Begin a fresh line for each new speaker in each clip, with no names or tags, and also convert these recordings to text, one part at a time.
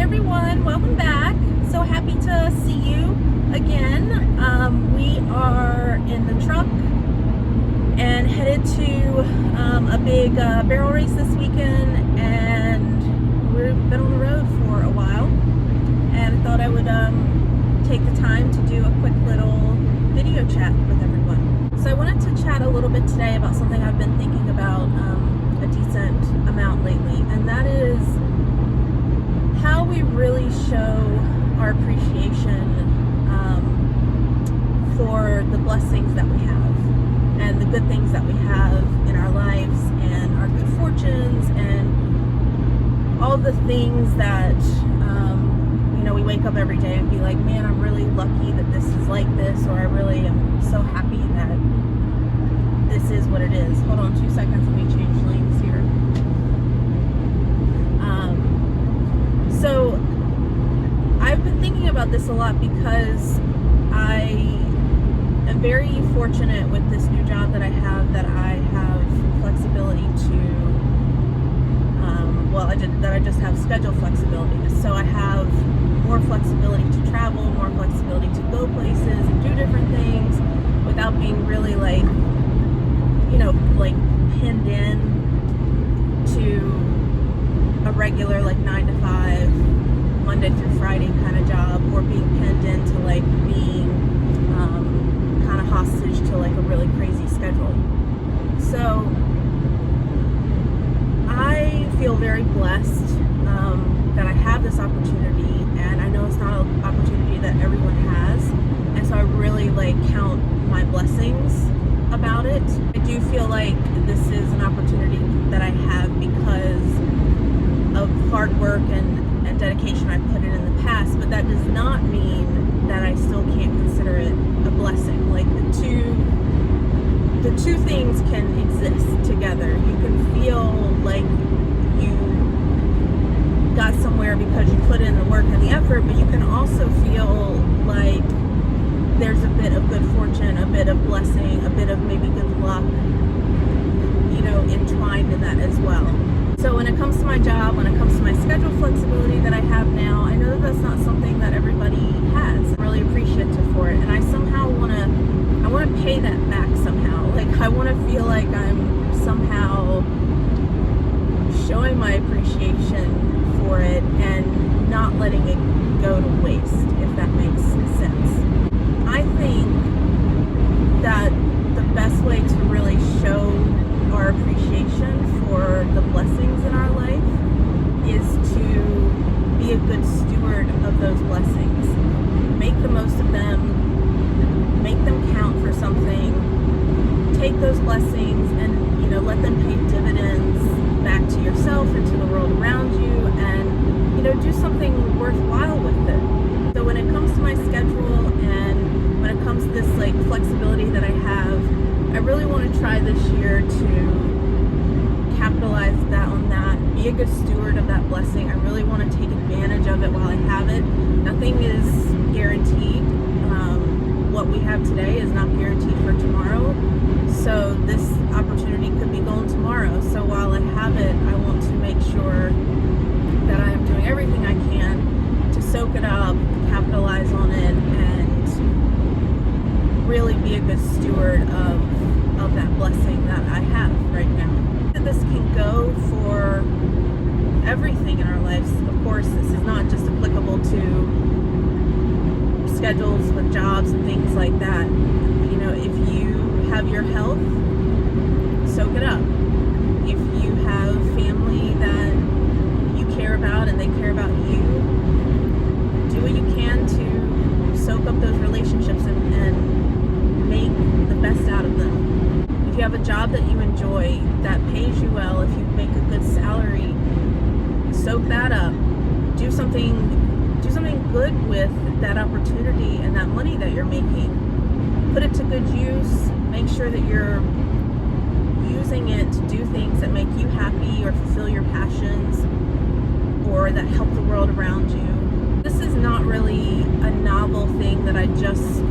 everyone, welcome back. So happy to see you again. We are in the truck and headed to a big barrel race this weekend, and we've been on the road for a while, and I thought I would take the time to do a quick little video chat with everyone. So I wanted to chat a little bit today about something I've been thinking about a decent amount lately, and that is how we really show our appreciation for the blessings that we have and the good things that we have in our lives and our good fortunes and all the things that we wake up every day and be like, man, I'm really lucky that this is like this, or I really am so happy that this is what it is. Hold on 2 seconds, let me change lanes here. So I've been thinking about this a lot because I am very fortunate with this new job that I have, that I have flexibility to that I just have schedule flexibility. So I have more flexibility to travel, more flexibility to go places and do different things without being really like pinned in to a regular 9 to 5 Monday through Friday kind of job, or being pinned into being kind of hostage to a really crazy schedule. So I feel very blessed that I have this opportunity, and I know it's not an opportunity that everyone has, and so I really count my blessings about it. I do feel like this is an opportunity that I have because of hard work and dedication I've put in the past, but that does not mean that I still can't consider it a blessing. The two things can exist together. You can feel like you got somewhere because you put in the work and the effort, but you can also feel like there's a bit of good fortune, a bit of blessing, a bit of maybe good luck, entwined in that as well. So when it comes to my job, when it comes to my schedule flexibility that I have now, I know that that's not something that everybody has. I'm really appreciative for it, and I somehow want to pay that back somehow. I want to feel like I'm somehow showing my appreciation for it and not letting it go to waste, if that makes sense. I think that the best way to really show our appreciation for the blessings in our life is to be a good steward of those blessings. Make the most of them, make them count for something, take those blessings and let them pay dividends back to yourself and to the world around you, and do something worthwhile with it. So when it comes to my schedule and when it comes to this flexibility that I have, I really want to try this year to capitalize on that, be a good steward of that blessing. I really want to take advantage of it while I have it. Nothing is guaranteed. What we have today is not guaranteed for tomorrow. So this opportunity could be gone tomorrow. So while I have it, I want to make sure that I am doing everything I can to soak it up, capitalize on it, and really be a good steward of that blessing that I have right now. This can go for everything in our lives. Of course, this is not just applicable to schedules with jobs and things like that. If you have your health, soak it up. If you have family that you care about and they care about you, do what you can to soak up those relationships and make the best out of them. If you have a job that you enjoy, that pays you well, if you make a good salary, soak that up. Do something good with that opportunity and that money that you're making. Put it to good use. Make sure that you're using it to do things that make you happy or fulfill your passions or that help the world around you. This is not really a novel thing that I just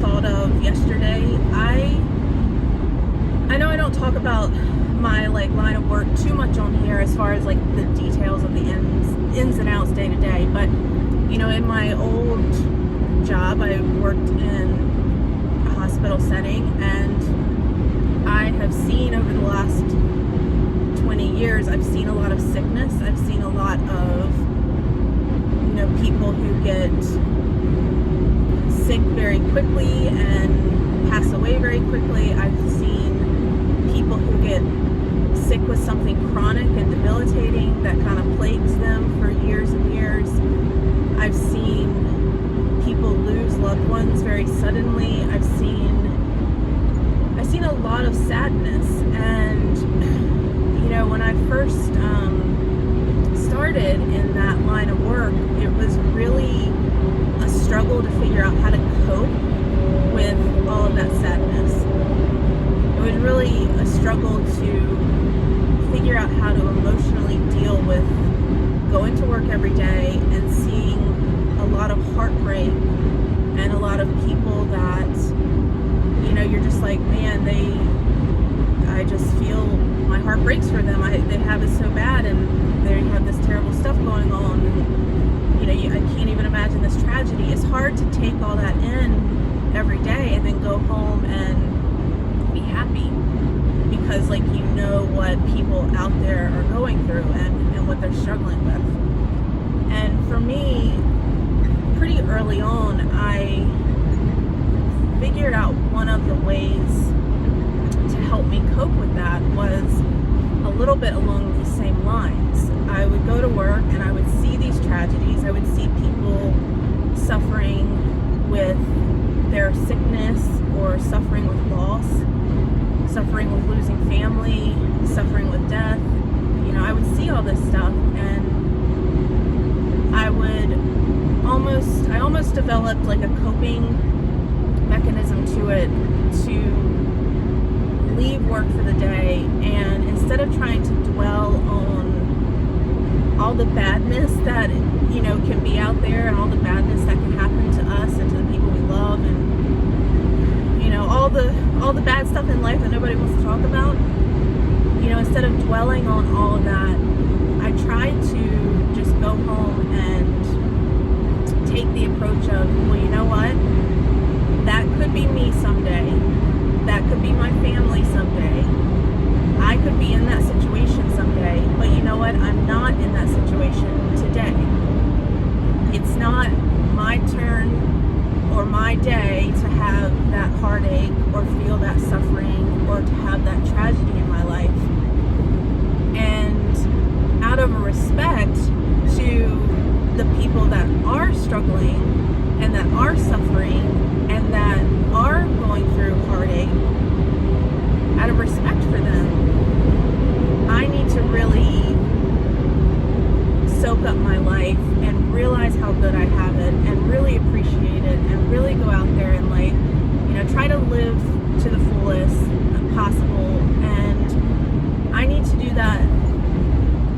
thought of yesterday. I know I don't talk about my line of work too much on here as far as the details of the ins ins and outs day to day. But, you know, in my old job, I worked in a hospital setting, and I have seen over the last 20 years, I've seen a lot of sickness. I've seen a lot of, you know, people who get sick very quickly and pass away very quickly. I've seen people who get sick with something chronic and debilitating that kind of plagues them for years and years. I've seen people lose loved ones very suddenly. I've seen a lot of sadness. And you know, when I first started in that line of work, it was really a struggle to figure out how to cope with all of that sadness. It was really a struggle to figure out how to emotionally deal with going to work every day and seeing a lot of heartbreak and a lot of people that, you know, you're just like, man, I just feel my heart breaks for them. They have it so bad, and they have this terrible stuff going on. And, you know, I can't even imagine this tragedy. It's hard to take all that in every day and then go home and be happy, because, like, you know what people out there are going through and what they're struggling with. And for me, pretty early on, I figured out one of the ways to help me cope with that was a little bit along these same lines. I would go to work and I would see these tragedies. I would see people suffering with their sickness or suffering with loss, suffering with losing family, suffering with death. You know, I would see all this stuff, and I almost developed like a coping mechanism to it, to leave work for the day, and instead of trying to dwell on all the badness that, you know, can be out there, and all the badness that can happen to us and to the people we love, and, you know, all the bad stuff in life that nobody wants to talk about, you know, instead of dwelling on all of that, I tried to just go home and take the approach of, well, you know what, that could be me someday, that could be my family someday, I could be in that situation someday, but you know what, I'm not in that situation today. It's not my turn or my day to have that heartache or feel that suffering or to have that tragedy in my life. And out of a respect to the people that are struggling and that are suffering and that are going through heartache, out of respect for them, I need to really soak up my life and realize how good I have it and really appreciate it and really go out there and, like, you know, try to live to the fullest possible. And I need to do that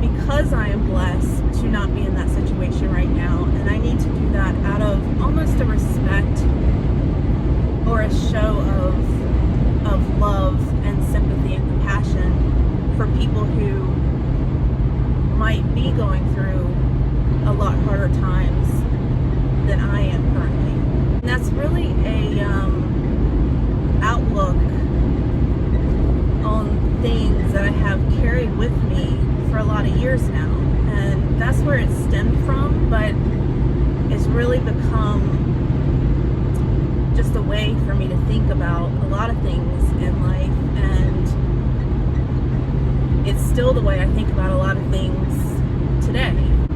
because I am blessed to not be in that situation right now, and I need to do that out of almost a respect or a show of love and sympathy and compassion for people who might be going through a lot harder times than I am currently. And that's really a outlook on things that I have carried with me for a lot of years now, and that's where it stemmed from, but it's really become just a way for me to think about a lot of things in life, and it's still the way I think about a lot of things today.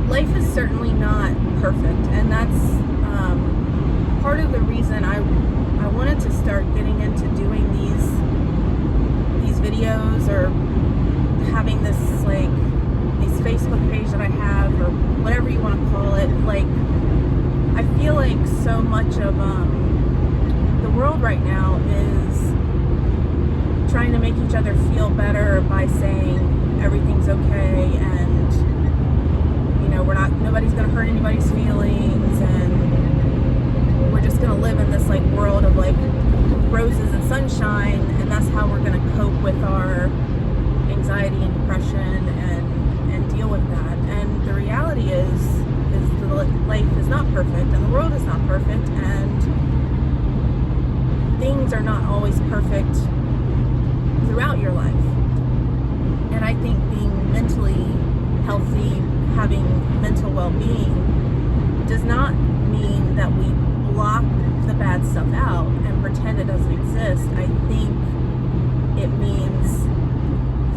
Life is certainly not perfect, and that's part of the reason I wanted to start getting into doing these videos, or having this, like, these Facebook page that I have, or whatever you want to call it. Like, I feel like so much of the world right now is trying to make each other feel better by saying everything's okay, and, you know, nobody's gonna hurt anybody's feelings, and we're just gonna live in this, like, world of, like, roses and sunshine, and that's how we're gonna cope with our anxiety and depression and deal with that. And the reality is the life is not perfect and the world is not perfect and things are not always perfect throughout your life. And I think being mentally healthy, having mental well-being does not mean that we block the bad stuff out and pretend it doesn't exist. I think it means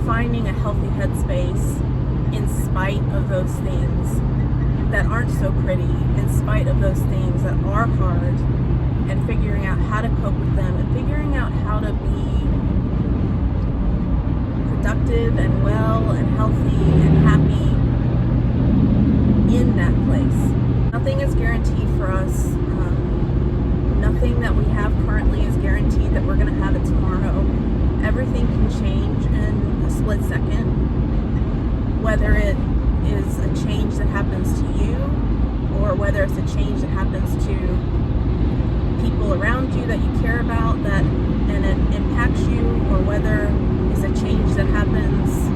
finding a healthy headspace in spite of those things that aren't so pretty, in spite of those things that are hard, and figuring out how to cope with them and figuring out how to be productive and well and healthy and happy in that place. Nothing is guaranteed for us. Nothing that we have currently is guaranteed that we're going to have it tomorrow. Everything can change in a split second, whether it is a change that happens to you or whether it's a change that happens to people around you that you care about and it impacts you, or whether it's a change that happens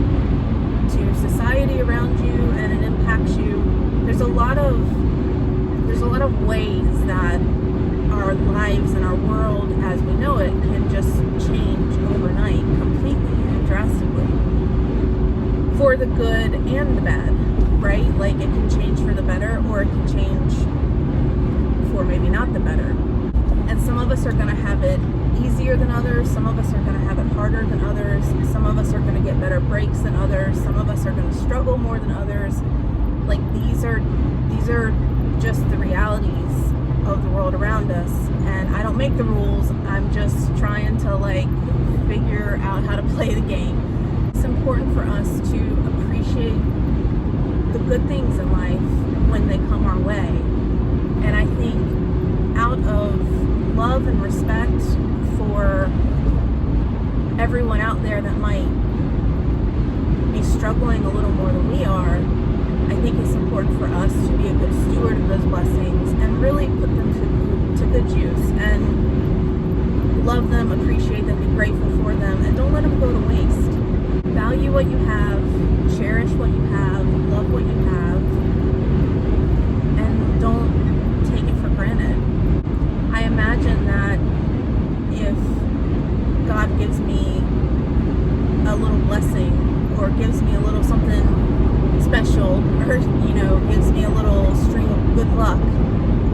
to society around you and it impacts you. There's a lot of ways that our lives and our world as we know it can just change overnight completely and drastically, for the good and the bad, right? Like, it can change for the better or it can change for maybe not the better. And some of us are going to have it easier than others. Some of us are going to have it harder than others. Some of us are going to get better breaks than others. Some of us are going to struggle more than others. Like, these are just the realities of the world around us. And I don't make the rules. I'm just trying to figure out how to play the game. It's important for us to appreciate the good things in life when they come our way. And I think out of love and respect for everyone out there that might be struggling a little more than we are, I think it's important for us to be a good steward of those blessings and really put them to good use and love them, appreciate them, be grateful for them, and don't let them go to waste. Value what you have, cherish what you have, love what you have, and don't take it for granted. I imagine that if God gives me a little blessing or gives me a little something special, or gives me a little string of good luck,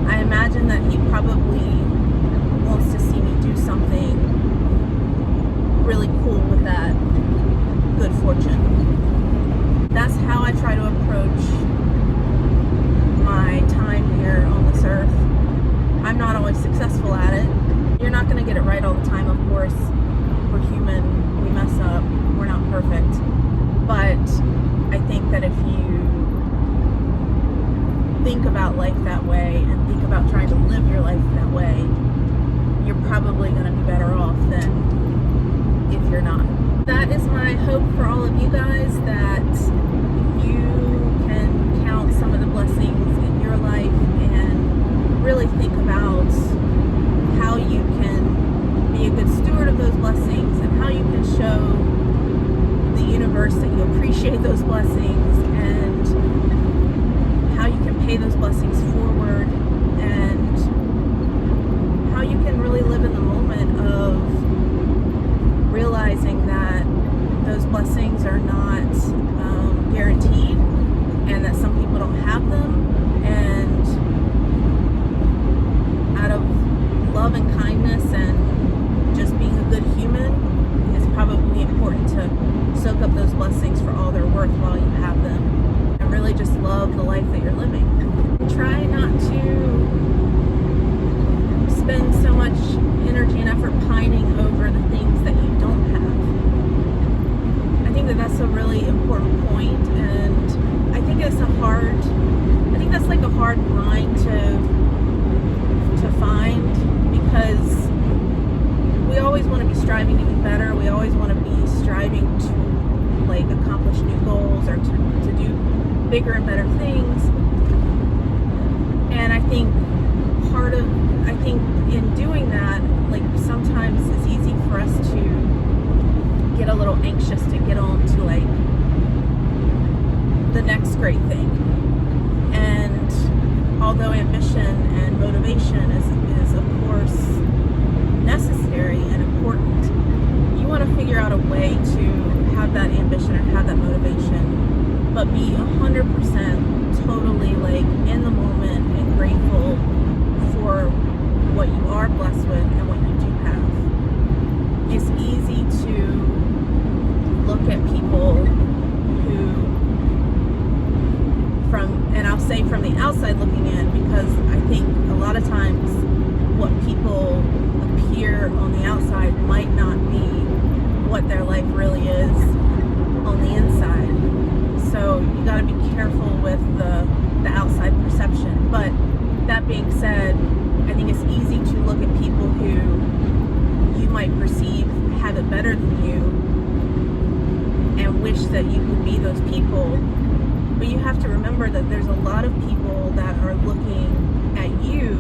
I imagine that he probably wants to see me do something really cool with that good fortune. That's how I try to approach my time here on this earth. I'm not always successful at it. You're not going to get it right all the time, of course. We're human, we mess up, we're not perfect. But I think that if you think about life that way and think about trying to live your life that way, you're probably going to be better off than if you're not. That is my hope for all of you guys, that you can count some of the blessings in your life and really think about how you can be a good steward of those blessings and how you can show the universe that you appreciate those blessings and how you can pay those blessings forward and how you can really live in the moment of realizing that those blessings are not guaranteed and that some people don't have them, and out of love and kindness and just being a good human, it's probably important to soak up those blessings for all they're worth while you have them, and really just love the life that you're living. Try not to spend so much energy and effort pining over the things that you don't have. I think that that's a really important point, and I think that's a hard line to find, because we always want to be striving to be better. We always want to be striving to accomplish new goals or to do bigger and better things. And I think in doing that, sometimes it's easy for us to get a little anxious to get on to the next great thing. although ambition and motivation is of course necessary and important, you want to figure out a way to have that ambition and have that motivation, but be 100% totally like in the moment and grateful for what you are blessed with and what you do have. It's easy to look at people who, and I'll say from the outside looking in, because I think a lot of times what people appear on the outside might not be what their life really is on the inside. So you got to be careful with the outside perception. But that being said, I think it's easy to look at people who you might perceive have it better than you and wish that you could be those people. But you have to remember that there's a lot of people that are looking at you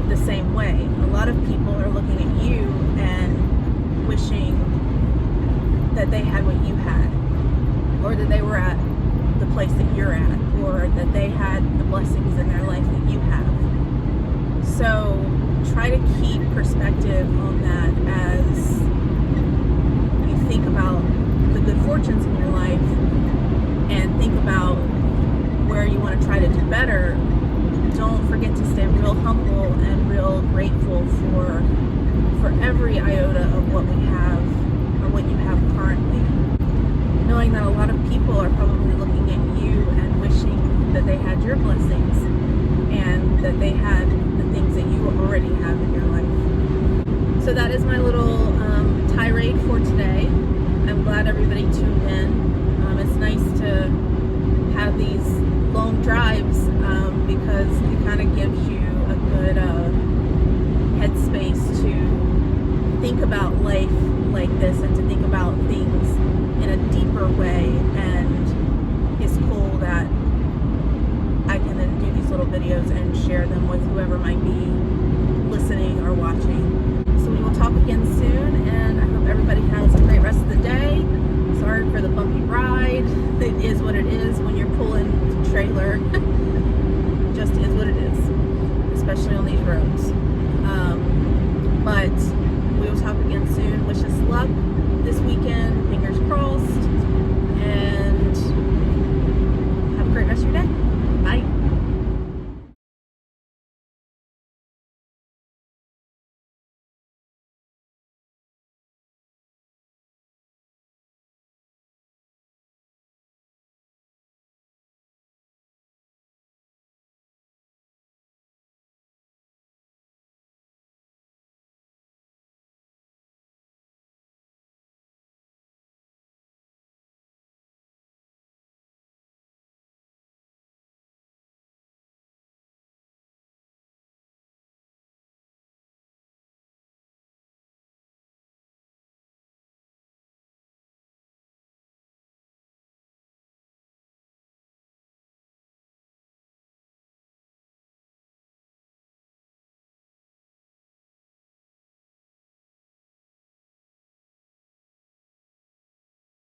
the same way. A lot of people are looking at you and wishing that they had what you had, or that they were at the place that you're at, or that they had the blessings in their life that you have. So try to keep perspective on that as you think about the good fortunes in your life and think about where you want to try to do better. Don't forget to stay real humble and real grateful for every iota of what we have or what you have currently. Knowing that a lot of people are probably looking at you and wishing that they had your blessings and that they had the things that you already have in your life. So that is my little tirade for today. I'm glad everybody tuned in. It's nice to have these long drives because it kind of gives you a good headspace to think about life like this and to think about things in a deeper way. And it's cool that I can then do these little videos and share them with whoever might be listening or watching. So we will talk again soon, and I hope everybody has a great rest of the day. Sorry for the bumpy ride. It is what it is when you're pulling the trailer.